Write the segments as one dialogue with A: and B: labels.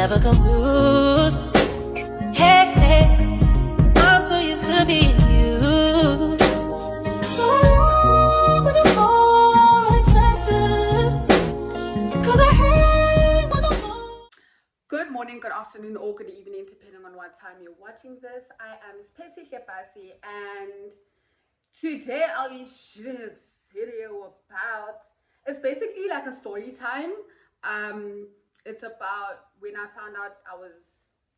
A: never confused. Hey, hey, I'm so used to being used. So I love when you go unexpected, 'cause I hate when I'm wrong.
B: Good morning, good afternoon, or good evening, depending on what time you're watching this. I am siphebasi, and today I'll be shooting a video about, it's basically like a story time. It's about when I found out I was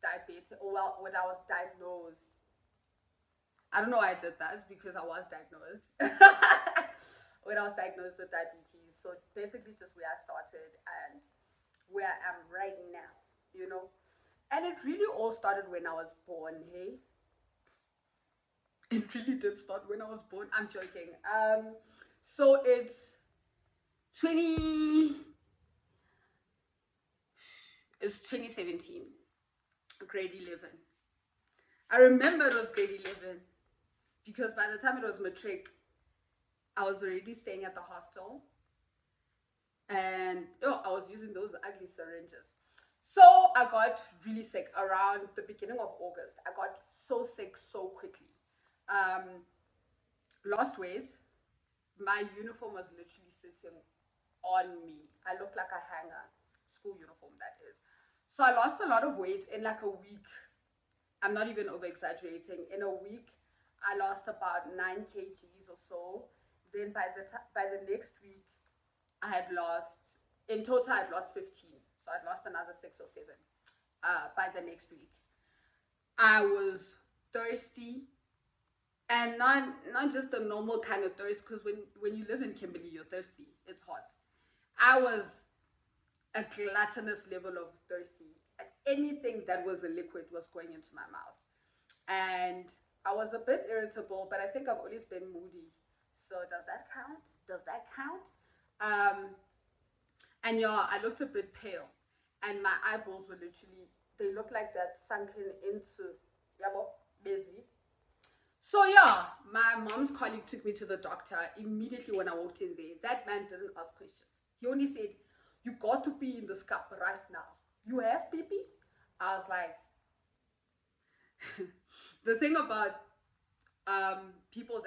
B: diabetic, or well, when I was diagnosed. I don't know why I did that, because I was diagnosed. When I was diagnosed with diabetes. So basically just where I started and where I am right now, you know. And it really all started when I was born, hey? It really did start when I was born. I'm joking. So it's 2017, grade 11. I remember it was grade 11 because by the time it was matric, I was already staying at the hostel, and I was using those ugly syringes. So I got really sick around the beginning of August. I got so sick so quickly. Lost weight. My uniform was literally sitting on me. I looked like a hanger, school uniform that is. So I lost a lot of weight in like a week. I'm not even over exaggerating. In a week, I lost about 9 kgs or so. Then by the next week, I had lost, in total I'd lost 15. So I'd lost another 6 or 7 by the next week. I was thirsty, and not just the normal kind of thirst, because when you live in Kimberley, you're thirsty. It's hot. I was a gluttonous level of thirsty. Anything that was a liquid was going into my mouth. And I was a bit irritable, but I think I've always been moody. So does that count? Does that count? And yeah, I looked a bit pale. And my eyeballs were literally, they looked like that sunken into, busy. So yeah, my mom's colleague took me to the doctor immediately when I walked in there. That man didn't ask questions. He only said, "You got to pee in this cup right now. You have pee-pee?" I was like, the thing about people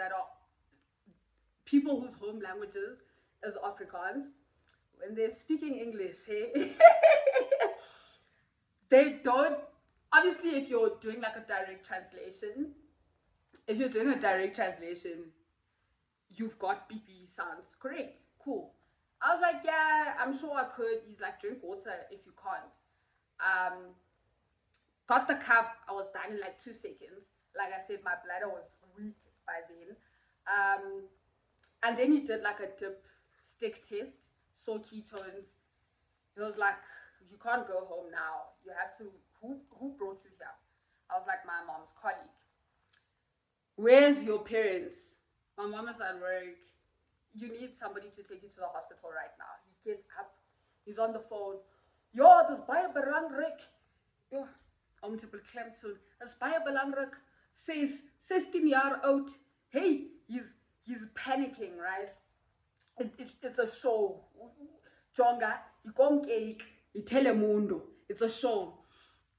B: whose home languages is Afrikaans, when they're speaking English, hey, they don't, obviously if you're doing like a direct translation, you've got pee-pee sounds correct. Cool. I was like, yeah, I'm sure I could. He's like, drink water if you can't. Got the cup. I was done in like 2 seconds. Like I said, my bladder was weak by then. And then he did like a dip stick test, saw ketones. He was like, you can't go home now. You have to, who brought you here? I was like, my mom's colleague. Where's your parents? My mom is at work. You need somebody to take you to the hospital right now. He gets up. He's on the phone. Yo, dis baie belangrik. Yo, multiple clemson. Dis baie belangrik. Says 16-year old. Hey, he's panicking, right? It's a show. Jonga, you come cake, you telemundo. It's a show.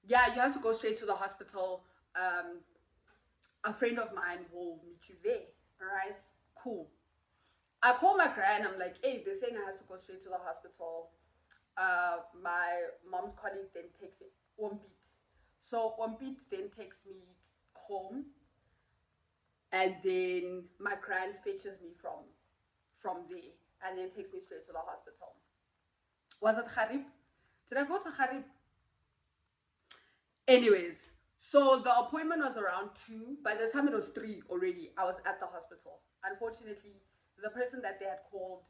B: Yeah, you have to go straight to the hospital. A friend of mine will meet you there. All right, cool. I call my grand. I'm like, hey, they're saying I have to go straight to the hospital. My mom's colleague then takes me Ombit. So Ombit then takes me home, and then my grand fetches me from there, and then takes me straight to the hospital. Was it Harib? Did I go to Harib? Anyways, so the appointment was around 2. By the time it was 3 already, I was at the hospital. Unfortunately, the person that they had called,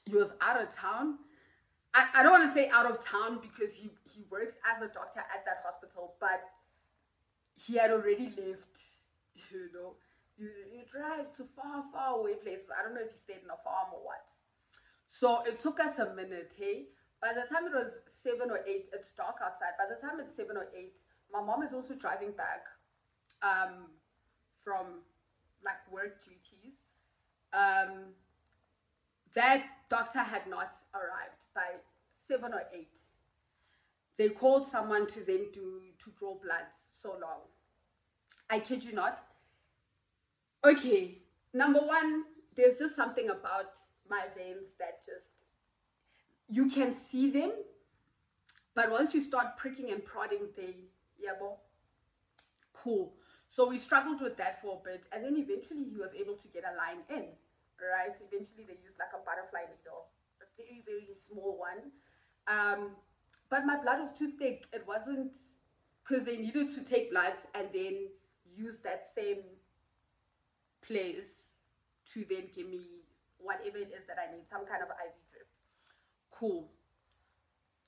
B: he was out of town. I don't want to say out of town because he works as a doctor at that hospital, but he had already left. You know, you drive to far away places. I don't know if he stayed in a farm or what. So it took us a minute, hey? By the time it was 7 or 8, it's dark outside. By the time it's 7 or 8, my mom is also driving back from like work duties. That doctor had not arrived by 7 or 8. They called someone to then to draw blood so long. I kid you not. Okay, number one, there's just something about my veins that just, you can see them, but once you start pricking and prodding, yeah, well, cool. So we struggled with that for a bit, and then eventually he was able to get a line in, right? Eventually they used like a butterfly needle, a very, very small one. But my blood was too thick. It wasn't, because they needed to take blood and then use that same place to then give me whatever it is that I need, some kind of IV drip. Cool.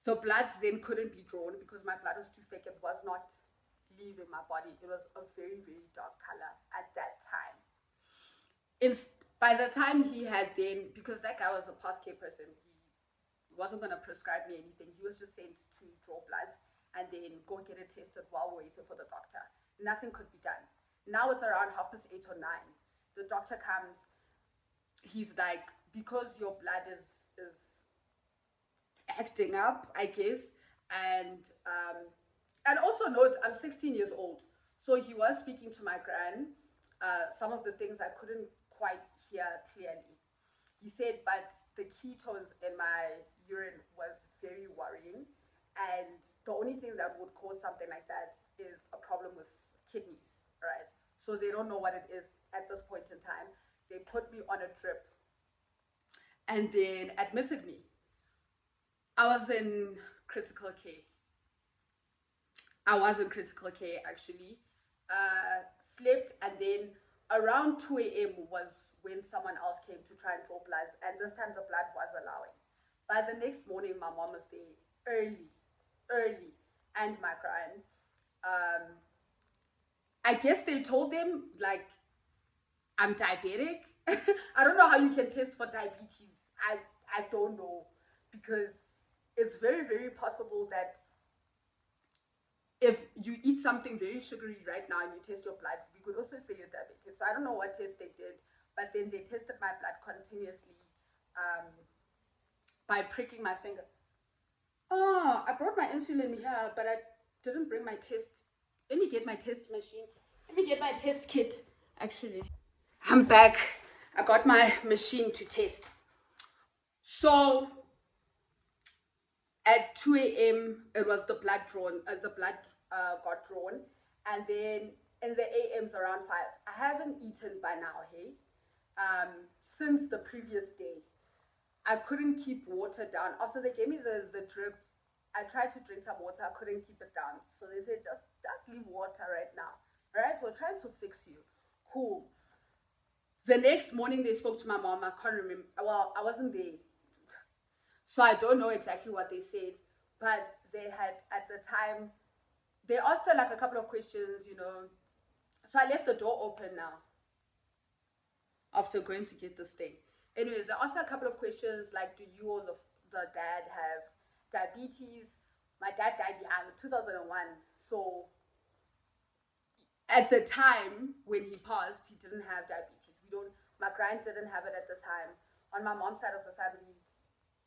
B: The bloods then couldn't be drawn because my blood was too thick. It was not leaving my body. It was a very, very dark color at that time. By the time he had then, because that guy was a pathcare person, he wasn't going to prescribe me anything. He was just sent to draw bloods and then go get it tested while waiting for the doctor. Nothing could be done. Now it's around 8:30 or 9. The doctor comes. He's like, because your blood is acting up, I guess, and also note I'm 16 years old, so he was speaking to my gran. Some of the things I couldn't quite hear clearly. He said, but the ketones in my urine was very worrying, and the only thing that would cause something like that is a problem with kidneys, right? So they don't know what it is at this point in time. They put me on a drip and then admitted me. I was in critical care. I was in critical care actually. Slept, and then around 2 a.m. was when someone else came to try and draw bloods, and this time the blood was allowing. By the next morning, my mom was there early, and my gran. I guess they told them like I'm diabetic. I don't know how you can test for diabetes. I don't know, because it's very, very possible that if you eat something very sugary right now and you test your blood, we could also say you're diabetic. So I don't know what test they did, but then they tested my blood continuously by pricking my finger. Oh, I brought my insulin here, but I didn't bring my test. Let me get my test machine. Let me get my test kit, actually. I'm back. I got my machine to test. So at 2 a.m. it was the blood drawn. The blood got drawn, and then in the a.m.s around 5. I haven't eaten by now, hey, since the previous day. I couldn't keep water down. After they gave me the drip, I tried to drink some water. I couldn't keep it down. So they said, just leave water right now. Right? We're trying to fix you. Cool. The next morning, they spoke to my mom. I can't remember. Well, I wasn't there, so I don't know exactly what they said. But they had, at the time, they asked her like a couple of questions, you know. So I left the door open now after going to get this thing. Anyways, they asked her a couple of questions like, do you or the dad have diabetes? My dad died young, 2001. So at the time when he passed, he didn't have diabetes. My grand didn't have it at the time. On my mom's side of the family,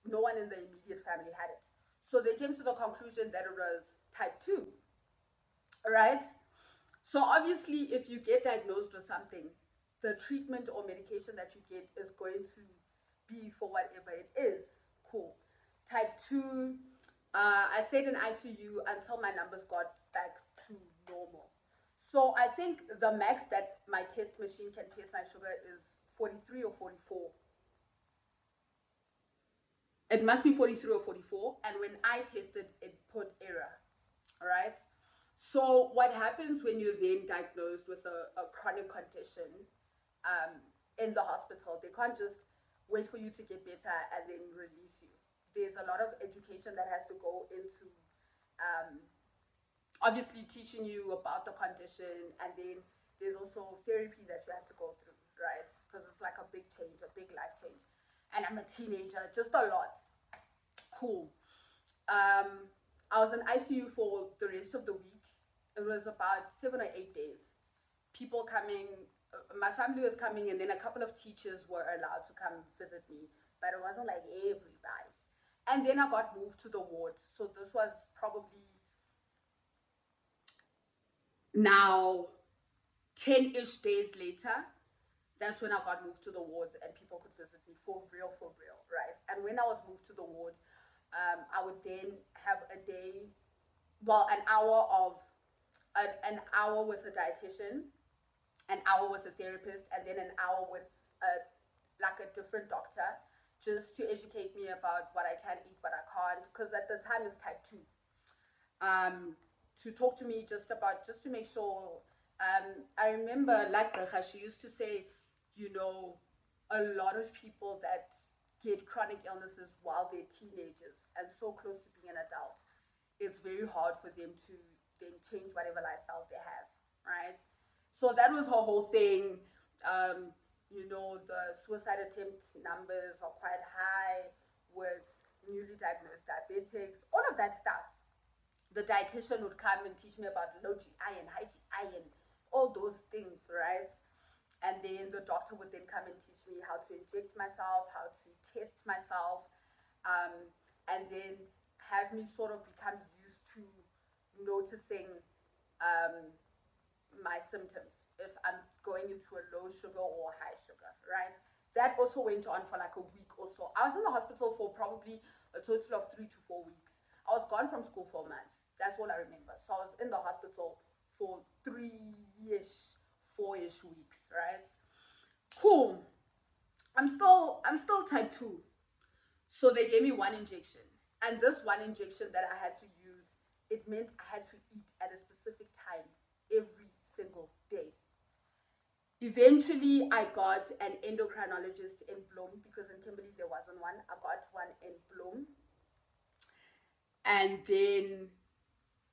B: no one in the immediate family had it. So they came to the conclusion that it was type 2, right? So obviously, if you get diagnosed with something, the treatment or medication that you get is going to be for whatever it is. Cool. Type 2, I stayed in ICU until my numbers got back to normal. So I think the max that my test machine can test my sugar is 43 or 44. It must be 43 or 44. And when I tested, it put error. All right. So what happens when you're then diagnosed with a chronic condition in the hospital? They can't just wait for you to get better and then release you. There's a lot of education that has to go into obviously teaching you about the condition, and then there's also therapy that you have to go through, right? Because it's like a big change, a big life change. And I'm a teenager, just a lot. Cool. I was in ICU for the rest of the week. It was about 7 or 8 days. People coming, my family was coming, and then a couple of teachers were allowed to come visit me, but it wasn't like everybody. And then I got moved to the ward. So this was probably now 10-ish days later, that's when I got moved to the wards and people could visit me for real, right? And when I was moved to the ward, I would then have a day, well, an hour with a dietitian, an hour with a therapist, and then an hour with a different doctor, just to educate me about what I can eat, what I can't, because at the time it's type 2. To talk to me just to make sure. I remember, like she used to say, you know, a lot of people that get chronic illnesses while they're teenagers and so close to being an adult, it's very hard for them to then change whatever lifestyles they have, right? So that was her whole thing. You know, the suicide attempt numbers are quite high with newly diagnosed diabetics, all of that stuff. The dietitian would come and teach me about low GI and high GI and all those things, right? And then the doctor would then come and teach me how to inject myself, how to test myself, and then have me sort of become used to noticing my symptoms if I'm going into a low sugar or high sugar, right? That also went on for like a week or so. I was in the hospital for probably a total of 3 to 4 weeks. I was gone from school for a month. That's all I remember. So I was in the hospital for 3-ish, 4-ish weeks, right? Cool. I'm still type 2. So they gave me one injection. And this one injection that I had to use, it meant I had to eat at a specific time every single day. Eventually, I got an endocrinologist in Bloem, because in Kimberley there wasn't one. I got one in Bloem. And then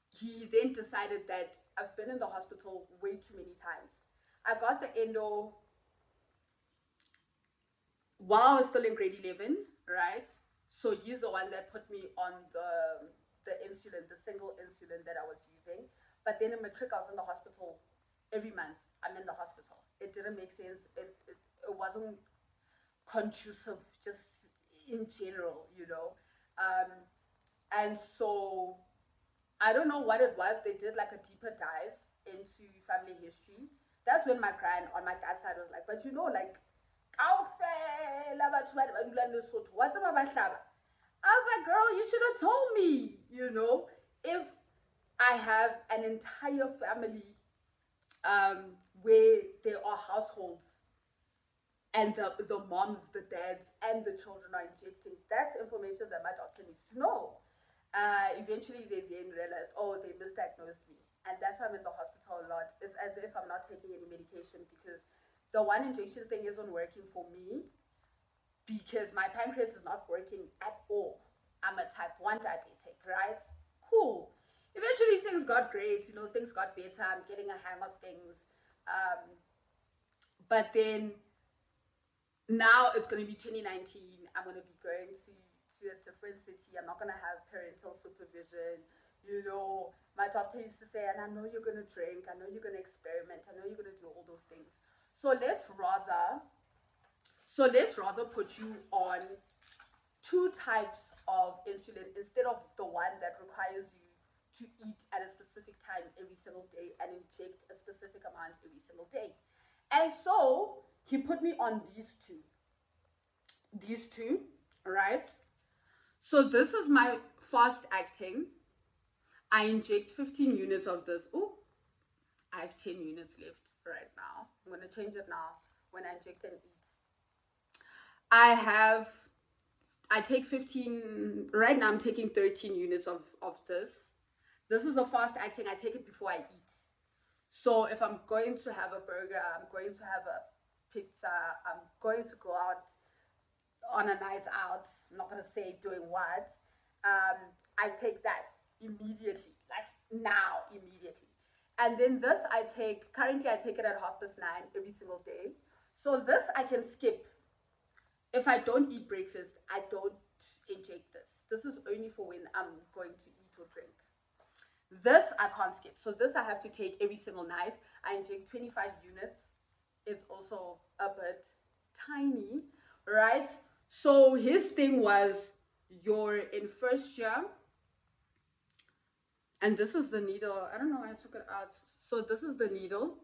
B: he then decided that I've been in the hospital way too many times. I got the endo while I was still in grade 11, right? So he's the one that put me on the insulin, the single insulin that I was using. But then in matric, I was in the hospital every month. I'm in the hospital. It didn't make sense. It wasn't conducive, just in general, you know. And so I don't know what it was. They did like a deeper dive into family history. That's when my grand on my dad's side was like, but you know, like, what's about my shaba? I was like, girl, you should have told me, you know, if I have an entire family where there are households and the moms, the dads, and the children are injecting. That's information that my doctor needs to know. Eventually, they then realized, oh, they misdiagnosed me. And that's why I'm in the hospital a lot. It's as if I'm not taking any medication, because the one injection thing isn't working for me, because my pancreas is not working at all. I'm a type 1 diabetic, right? Cool. Eventually, things got great. You know, things got better. I'm getting a hang of things. But then now it's going to be 2019. I'm going to be going to a different city. I'm not going to have parental supervision. You know, my doctor used to say, and I know you're going to drink. I know you're going to experiment. I know you're going to do all those things. So let's rather put you on 2 types of insulin instead of the one that requires you to eat at a specific time every single day and inject a specific amount every single day. And so he put me on these two, right? So this is my fast acting. I inject 15 units of this. Oh, I have 10 units left right now. I'm going to change it now when I inject and eat. I take 15, right now I'm taking 13 units of this. This is a fast acting. I take it before I eat. So if I'm going to have a burger, I'm going to have a pizza, I'm going to go out on a night out, I'm not going to say doing what, I take that immediately, like now, immediately. And then this currently I take it at 9:30 every single day. So this I can skip. If I don't eat breakfast, I don't inject this. This is only for when I'm going to eat or drink. This I can't skip. So this I have to take every single night. I inject 25 units. It's also a bit tiny, right? So his thing was, you're in first year, And this is the needle. I don't know why I took it out. So this is the needle.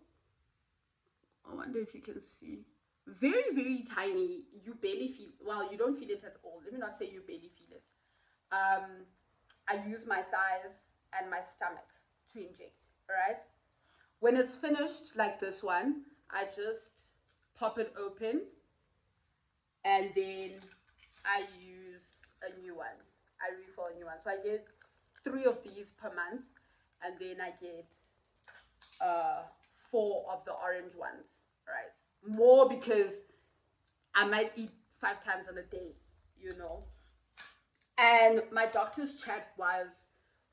B: I wonder if you can see. Very, very tiny. You barely feel, well, you don't feel it at all. Let me not say you barely feel it. I use my thighs and my stomach to inject, all right? When it's finished, like this one, I just pop it open, and then I use a new one. I refill a new one. So I get 3 of these per month, and then I get 4 of the orange ones, right? More because I might eat 5 times in a day, you know. And my doctor's chat was,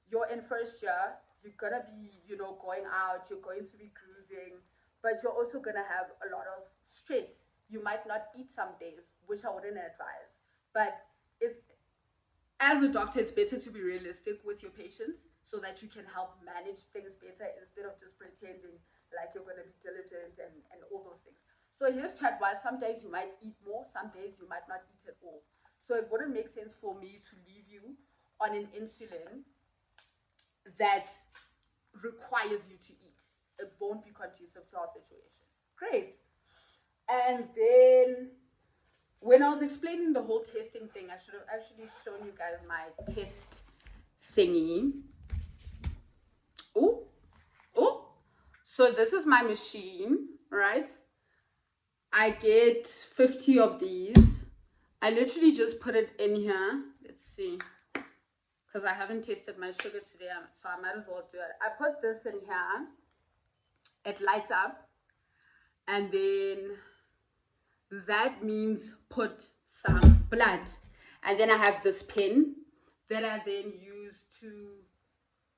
B: you're in first year, you're gonna be, you know, going out, you're going to be cruising, but you're also gonna have a lot of stress. You might not eat some days, which I wouldn't advise. But it's, as a doctor, it's better to be realistic with your patients so that you can help manage things better instead of just pretending like you're gonna be diligent and all those things. So his chat was, some days you might eat more, some days you might not eat at all. So it wouldn't make sense for me to leave you on an insulin that requires you to eat. It won't be conducive to our situation. Great. And then when I was explaining the whole testing thing, I should have actually shown you guys my test thingy. Oh, oh. So this is my machine, right? I get 50 of these. I literally just put it in here. Let's see. Because I haven't tested my sugar today, so I might as well do it. I put this in here. It lights up. And then that means put some blood. And then I have this pin that I then use to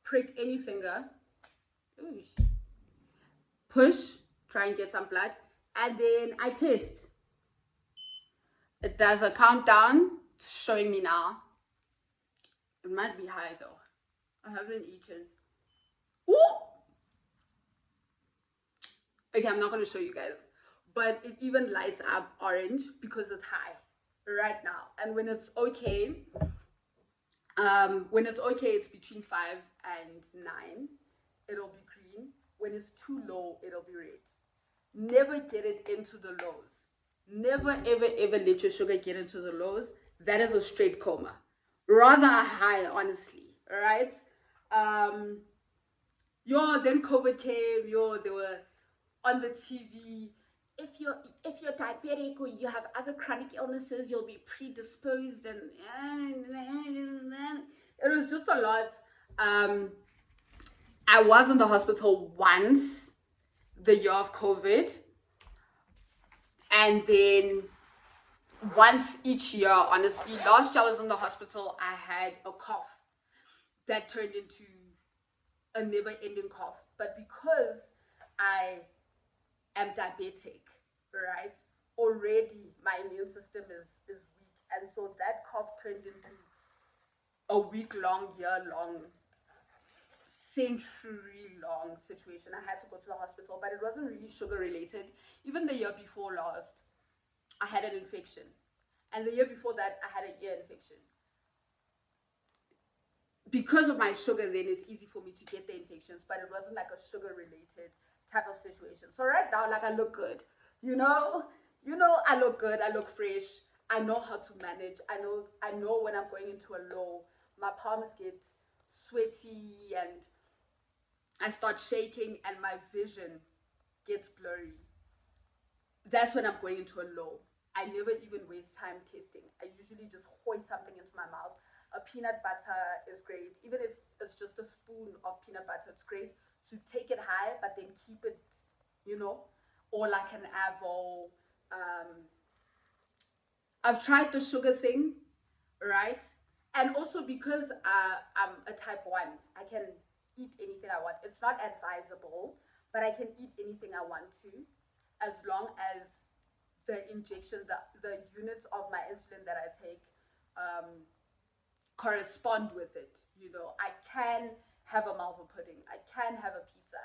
B: prick any finger. Ooh. Push, try and get some blood. And then I test. It does a countdown. It's showing me now. It might be high though. I haven't eaten. Ooh! Okay, I'm not going to show you guys. But it even lights up orange because it's high right now. And when it's okay, it's between 5 and 9. It'll be green. When it's too low, it'll be red. Never get it into the lows. Never, ever, ever let your sugar get into the lows. That is a straight coma. Rather a high, honestly. All right? Then COVID came. They were on the TV. If you're diabetic or you have other chronic illnesses, you'll be predisposed, and it was just a lot. I was in the hospital once the year of COVID, and then once each year, honestly. Last year I was in the hospital, I had a cough that turned into a never-ending cough. But because I am diabetic, right, already my immune system is weak, and so that cough turned into a week-long, year-long, century-long situation. I had to go to the hospital, but it wasn't really sugar-related. Even the year before last, I had an infection, and the year before that, I had an ear infection. Because of my sugar, then it's easy for me to get the infections, but it wasn't like a sugar-related type of situation. So right now, like, I look good, you know, I look good, I look fresh, I know how to manage. I know when I'm going into a low, my palms get sweaty and I start shaking and my vision gets blurry. That's when I'm going into a low. I never even waste time testing. I usually just hoist something into my mouth. A peanut butter is great. Even if it's just a spoon of peanut butter, it's great to take it high, but then keep it, or like an Avo. I've tried the sugar thing, right? And also because I'm a type 1, I can eat anything I want. It's not advisable, but I can eat anything I want to, as long as the injection, the units of my insulin that I take correspond with it. I can have a malva pudding. I can have a pizza.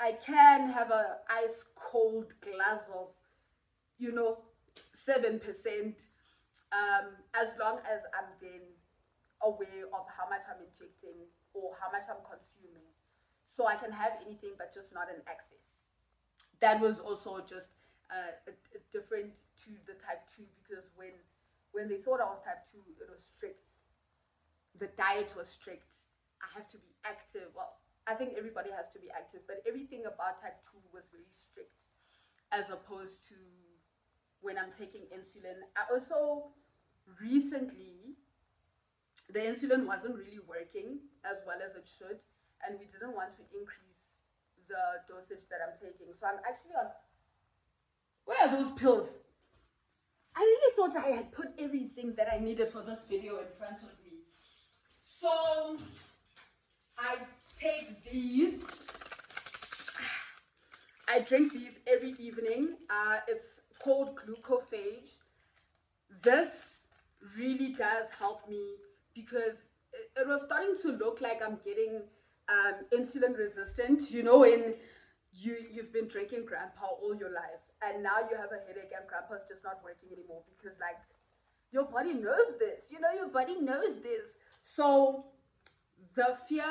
B: I can have a ice cold glass of, 7%, as long as I'm then aware of how much I'm injecting or how much I'm consuming. So I can have anything, but just not in excess. That was also just different to the type 2, because when they thought I was type 2, it was strict. The diet was strict. I have to be active. Well, I think everybody has to be active, but everything about type 2 was very strict, as opposed to when I'm taking insulin. I also recently, the insulin wasn't really working as well as it should, and we didn't want to increase the dosage that I'm taking. So I'm actually on, where are those pills? I really thought I had put everything that I needed for this video in front of me. So I take these. I drink these every evening. It's called glucophage. This really does help me, because it was starting to look like I'm getting insulin resistant. You know, when you've been drinking grandpa all your life, and now you have a headache and grandpa's just not working anymore, because like your body knows this, you know, your body knows this. So the fear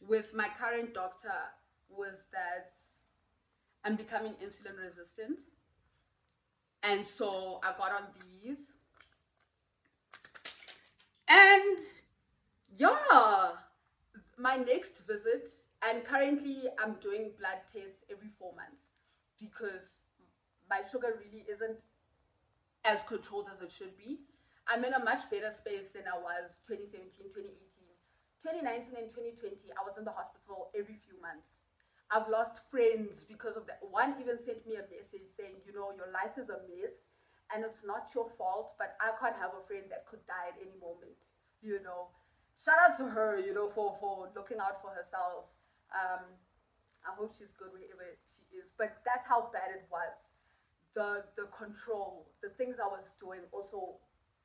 B: with my current doctor was that I'm becoming insulin resistant, and so I got on these. And yeah, my next visit, and currently I'm doing blood tests every 4 months, because my sugar really isn't as controlled as it should be. I'm in a much better space than I was 2017, 2018. 2019 and 2020, I was in the hospital every few months. I've lost friends because of that. One even sent me a message saying, you know, your life is a mess and it's not your fault, but I can't have a friend that could die at any moment, you know. Shout out to her, you know, for looking out for herself. I hope she's good wherever she is. But that's how bad it was. The control, the things I was doing also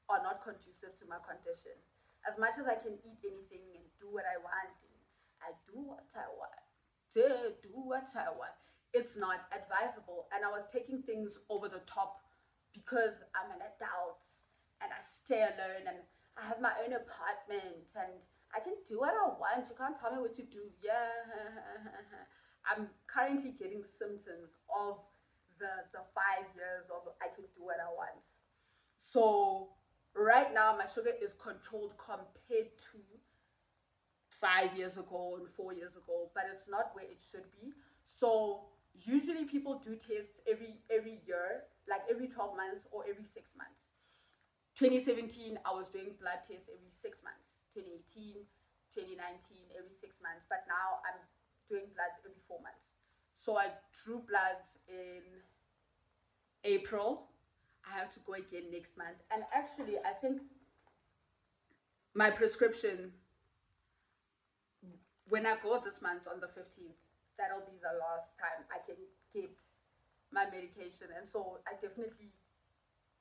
B: are not conducive to my condition. As much as I can eat anything and do what I want, and I do what I want, do what I want, it's not advisable. And I was taking things over the top because I'm an adult and I stay alone and I have my own apartment and I can do what I want. You can't tell me what to do. Yeah. I'm currently getting symptoms of the 5 years of I can do what I want. So right now my sugar is controlled compared to 5 years ago and 4 years ago, but it's not where it should be. So usually people do tests every year, like every 12 months or every 6 months. 2017 I was doing blood tests every 6 months. 2018, 2019 every 6 months, but now I'm doing bloods every 4 months. So I drew bloods in April. I have to go again next month, and actually I think my prescription, when I go this month on the 15th, that'll be the last time I can get my medication. And so I definitely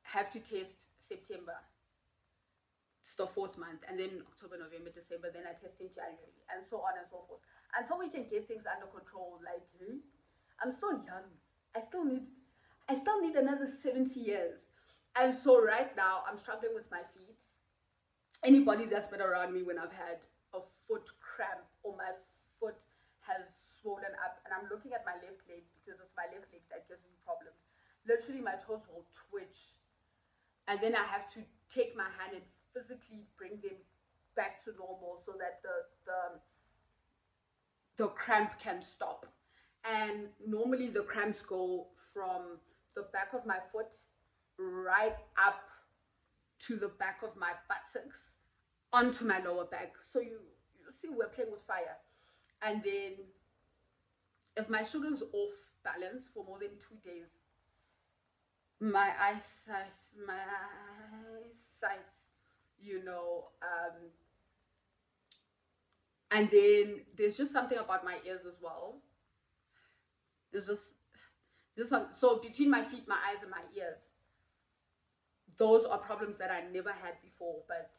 B: have to test September. It's the 4th month, and then October, November, December, then I test in January, and so on and so forth, until we can get things under control. Like, I'm still young. I still need another 70 years. And so right now I'm struggling with my feet. Anybody that's been around me when I've had a foot cramp or my foot has swollen up, and I'm looking at my left leg, because it's my left leg that gives me problems. Literally my toes will twitch, and then I have to take my hand and physically bring them back to normal so that the cramp can stop. And normally the cramps go from the back of my foot right up to the back of my buttocks onto my lower back. So you see, we're playing with fire. And then if my sugar's off balance for more than 2 days, my eyesight, you know, and then there's just something about my ears as well. There's just some, so between my feet, my eyes, and my ears, those are problems that I never had before. But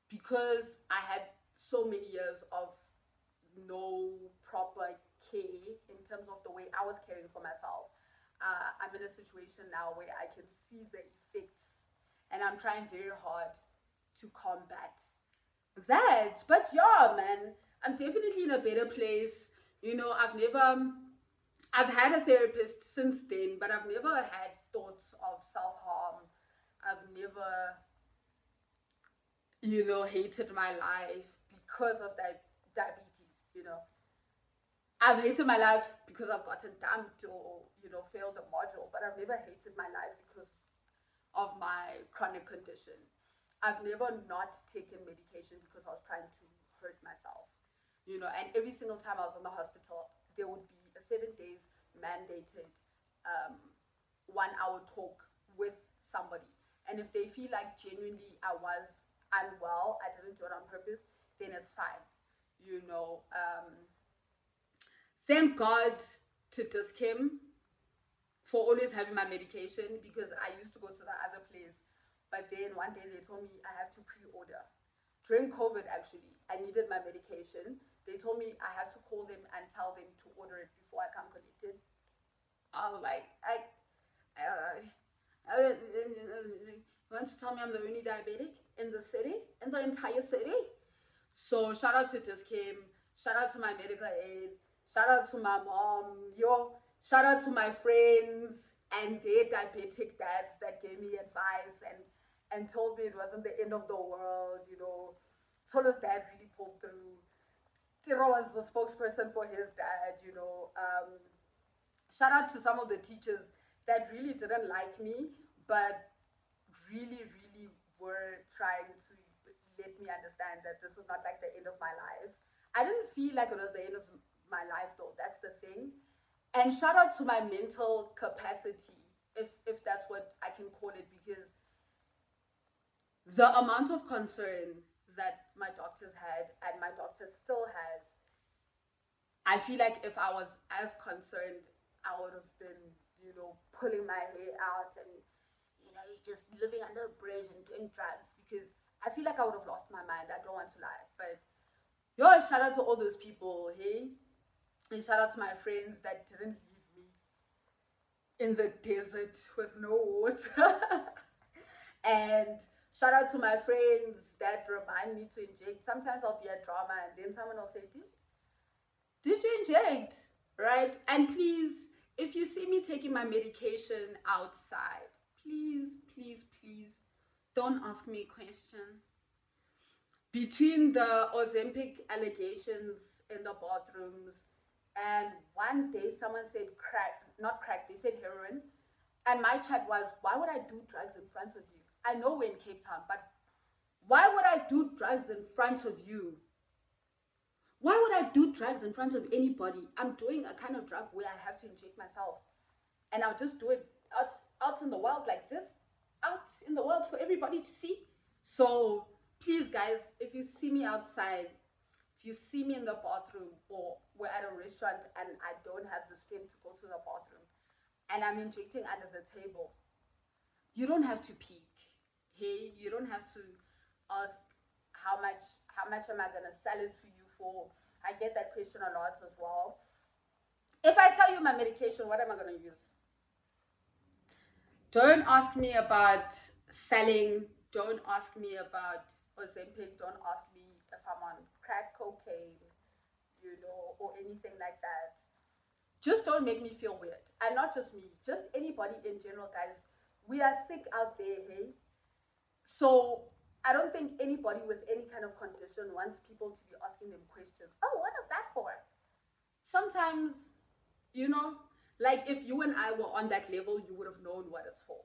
B: because I had so many years of no proper care in terms of the way I was caring for myself, I'm in a situation now where I can see the effects, and I'm trying very hard to combat that. But yeah, man, I'm definitely in a better place. I've had a therapist since then, but I've never had thoughts of self-harm. I've never, hated my life because of diabetes. I've hated my life because I've gotten dumped or, failed a module, but I've never hated my life because of my chronic condition. I've never not taken medication because I was trying to hurt myself. And every single time I was in the hospital, there would be a 7 days mandated 1 hour talk with somebody. And if they feel like genuinely I was unwell, I didn't do it on purpose, then it's fine. Thank God to Diskim for always having my medication, because I used to go to the other place. But then one day they told me I have to pre-order. During COVID, actually, I needed my medication. They told me I have to call them and tell them to order it before I come collect it. I was like, you want to tell me I'm the only diabetic in the city, in the entire city? So shout out to Diskim, shout out to my medical aid, shout out to my mom, shout out to my friends and their diabetic dads that gave me advice and told me it wasn't the end of the world. Tolo's dad really pulled through. Tiro was the spokesperson for his dad. Shout out to some of the teachers that really didn't like me, but really, really were trying to let me understand that this is not like the end of my life. I didn't feel like it was the end of my life though, that's the thing. And shout out to my mental capacity, if that's what I can call it, because the amount of concern that my doctors had and my doctor still has, I feel like if I was as concerned, I would have been, pulling my hair out and, just living under a bridge and doing drugs, because I feel like I would have lost my mind. I don't want to lie. But shout out to all those people, hey? And shout out to my friends that didn't leave me in the desert with no water. And shout out to my friends that remind me to inject. Sometimes I'll be at drama and then someone will say, did you inject? Right? And please, if you see me taking my medication outside, please, please, please don't ask me questions. Between the Ozempic allegations in the bathrooms, and one day someone said not crack, they said heroin. And my chat was, why would I do drugs in front of you? I know we're in Cape Town, but why would I do drugs in front of you? Why would I do drugs in front of anybody? I'm doing a kind of drug where I have to inject myself. And I'll just do it out in the world like this, out in the world for everybody to see. So please, guys, if you see me outside, if you see me in the bathroom, or we're at a restaurant and I don't have the strength to go to the bathroom and I'm injecting under the table, you don't have to peek. Hey, you don't have to ask how much am I gonna sell it to you for. I get that question a lot as well. If I sell you my medication, what am I gonna use? Don't ask me about selling. Don't ask me about Ozempic. Don't ask me if I'm on crack cocaine, or anything like that. Just don't make me feel weird. And not just me, just anybody in general, guys. We are sick out there, hey? So I don't think anybody with any kind of condition wants people to be asking them questions. Oh, what is that for? Sometimes, like if you and I were on that level, you would have known what it's for.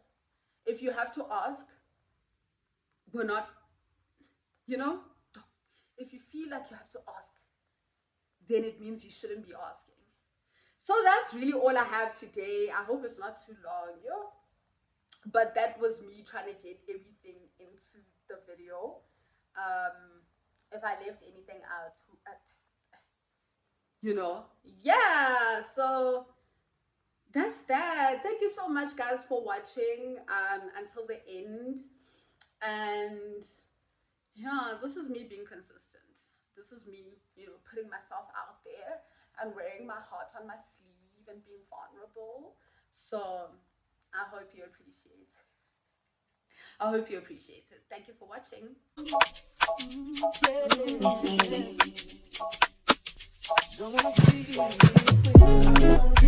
B: If you have to ask, we're not, if you feel like you have to ask, then it means you shouldn't be asking. So that's really all I have today. I hope it's not too long, but that was me trying to get everything into the video. If I left anything out, yeah, so that's that. Thank you so much, guys, for watching until the end. And yeah, this is me being consistent. This is me, putting myself out there and wearing my heart on my sleeve and being vulnerable. So I hope you appreciate it. Thank you for watching.
A: Don't wanna be